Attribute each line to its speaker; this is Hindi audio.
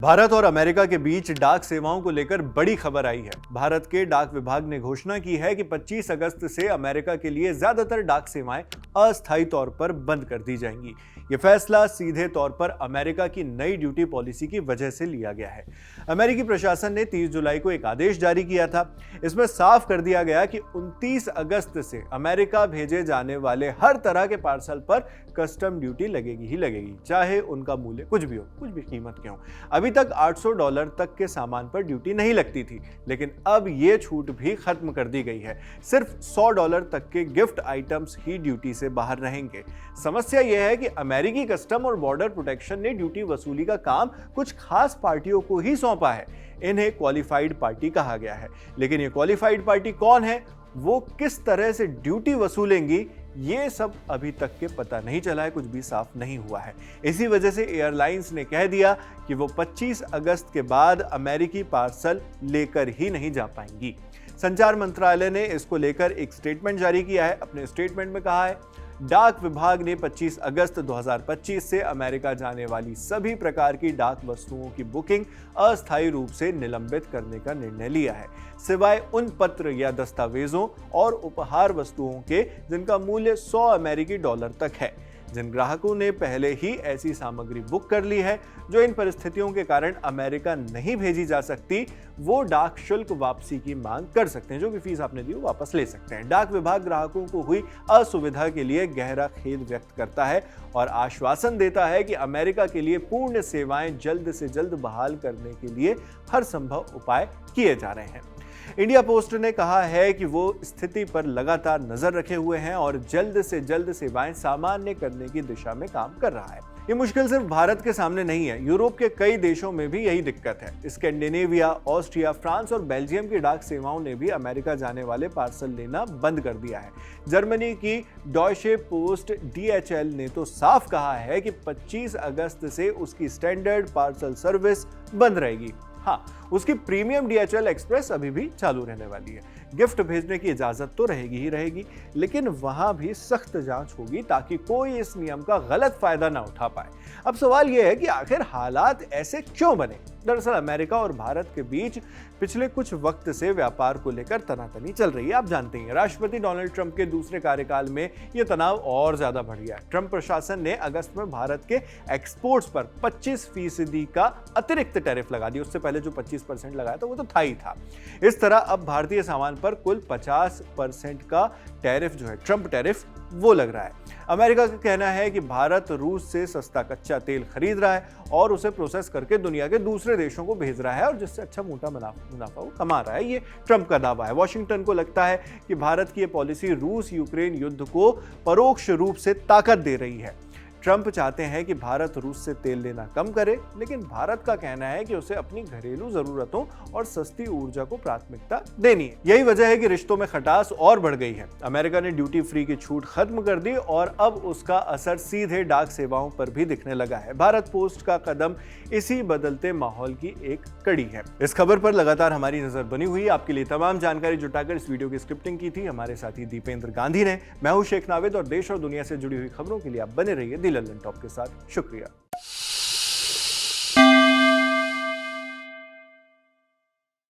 Speaker 1: भारत और अमेरिका के बीच डाक सेवाओं को लेकर बड़ी खबर आई है। भारत के डाक विभाग ने घोषणा की है कि 25 अगस्त से अमेरिका के लिए ज्यादातर डाक सेवाएं अस्थायी तौर पर बंद कर दी जाएंगी। यह फैसला सीधे तौर पर अमेरिका की नई ड्यूटी पॉलिसी की वजह से लिया गया है। अमेरिकी प्रशासन ने 30 जुलाई को एक आदेश जारी किया था। इसमें साफ कर दिया गया कि 29 अगस्त से अमेरिका भेजे जाने वाले हर तरह के पार्सल पर कस्टम ड्यूटी लगेगी ही लगेगी, चाहे उनका मूल्य कुछ भी हो, कुछ भी कीमत के हो। अभी तक $800 तक के सामान पर ड्यूटी नहीं लगती थी, लेकिन अब यह छूट भी खत्म कर दी गई है। सिर्फ $100 तक के गिफ्ट आइटम्स ही ड्यूटी से बाहर रहेंगे। समस्या यह है कि अमेरिकी कस्टम और बॉर्डर प्रोटेक्शन ने ड्यूटी वसूली का काम कुछ खास पार्टियों को ही सौंपा है। इन्हें क्वालिफाइड पार्टी कहा गया है, लेकिन ये क्वालिफाइड पार्टी कौन है, वो किस तरह से ड्यूटी वसूलेंगी, ये सब अभी तक के पता नहीं चला है, कुछ भी साफ नहीं हुआ है। इसी वजह से एयरलाइंस ने कह दिया कि वो 25 अगस्त के बाद अमेरिकी पार्सल लेकर ही नहीं जा पाएंगी। संचार मंत्रालय ने इसको लेकर एक स्टेटमेंट जारी किया है। अपने स्टेटमेंट में कहा है, डाक विभाग ने 25 अगस्त 2025 से अमेरिका जाने वाली सभी प्रकार की डाक वस्तुओं की बुकिंग अस्थायी रूप से निलंबित करने का निर्णय लिया है, सिवाय उन पत्र या दस्तावेजों और उपहार वस्तुओं के जिनका मूल्य $100 तक है। जिन ग्राहकों ने पहले ही ऐसी सामग्री बुक कर ली है जो इन परिस्थितियों के कारण अमेरिका नहीं भेजी जा सकती, वो डाक शुल्क वापसी की मांग कर सकते हैं। जो भी फीस आपने दी वो वापस ले सकते हैं। डाक विभाग ग्राहकों को हुई असुविधा के लिए गहरा खेद व्यक्त करता है और आश्वासन देता है कि अमेरिका के लिए पूर्ण सेवाएं जल्द से जल्द बहाल करने के लिए हर संभव उपाय किए जा रहे हैं। इंडिया पोस्ट ने कहा है कि वो स्थिति पर लगातार नजर रखे हुए हैं और जल्द से जल्द सेवाएं सामान्य करने की दिशा में काम कर रहा है। ये मुश्किल सिर्फ भारत के सामने नहीं है, यूरोप के कई देशों में भी यही दिक्कत है। स्कैंडिनेविया, ऑस्ट्रिया, फ्रांस और बेल्जियम की डाक सेवाओं ने भी अमेरिका जाने वाले पार्सल लेना बंद कर दिया है। जर्मनी की डॉयचे पोस्ट DHL ने तो साफ कहा है कि 25 अगस्त से उसकी स्टैंडर्ड पार्सल सर्विस बंद रहेगी। हाँ, उसकी प्रीमियम DHL एक्सप्रेस अभी भी चालू रहने वाली है। गिफ्ट भेजने की इजाजत तो रहेगी ही रहेगी, लेकिन वहां भी सख्त जांच होगी ताकि कोई इस नियम का गलत फायदा ना उठा पाए। अब सवाल यह है कि आखिर हालात ऐसे क्यों बने? दरअसल अमेरिका और भारत के बीच पिछले कुछ वक्त से व्यापार को लेकर तनातनी चल रही है। आप जानते हैं, राष्ट्रपति डोनाल्ड ट्रंप के दूसरे कार्यकाल में यह तनाव और ज्यादा बढ़ गया। ट्रंप प्रशासन ने अगस्त में भारत के एक्सपोर्ट्स पर 25% का अतिरिक्त टैरिफ लगा दिया। उससे पहले जो 25% लगाया था वो तो था ही था। इस तरह अब भारतीय सामान पर कुल 50% का टैरिफ जो है, ट्रंप टैरिफ, वो लग रहा है। अमेरिका का कहना है कि भारत रूस से सस्ता कच्चा तेल खरीद रहा है और उसे प्रोसेस करके दुनिया के दूसरे देशों को भेज रहा है और जिससे अच्छा मोटा मुनाफा वो कमा रहा है। ये ट्रंप का दावा है। वॉशिंगटन को लगता है कि भारत की ये पॉलिसी रूस यूक्रेन युद्ध को परोक्ष रूप से ताकत दे रही है। ट्रंप चाहते हैं कि भारत रूस से तेल लेना कम करे, लेकिन भारत का कहना है कि उसे अपनी घरेलू जरूरतों और सस्ती ऊर्जा को प्राथमिकता देनी है। यही वजह है कि रिश्तों में खटास और बढ़ गई है। अमेरिका ने ड्यूटी फ्री की छूट खत्म कर दी और अब उसका असर सीधे डाक सेवाओं पर भी दिखने लगा है। भारत पोस्ट का कदम इसी बदलते माहौल की एक कड़ी है। इस खबर पर लगातार हमारी नजर बनी हुई। आपके लिए तमाम जानकारी जुटाकर इस वीडियो की स्क्रिप्टिंग की थी हमारे साथी दीपेंद्र गांधी ने। मैं हूं शेख नावेद और देश और दुनिया से जुड़ी हुई खबरों के लिए आप बने रहिए दी लंदन टॉप के साथ। शुक्रिया।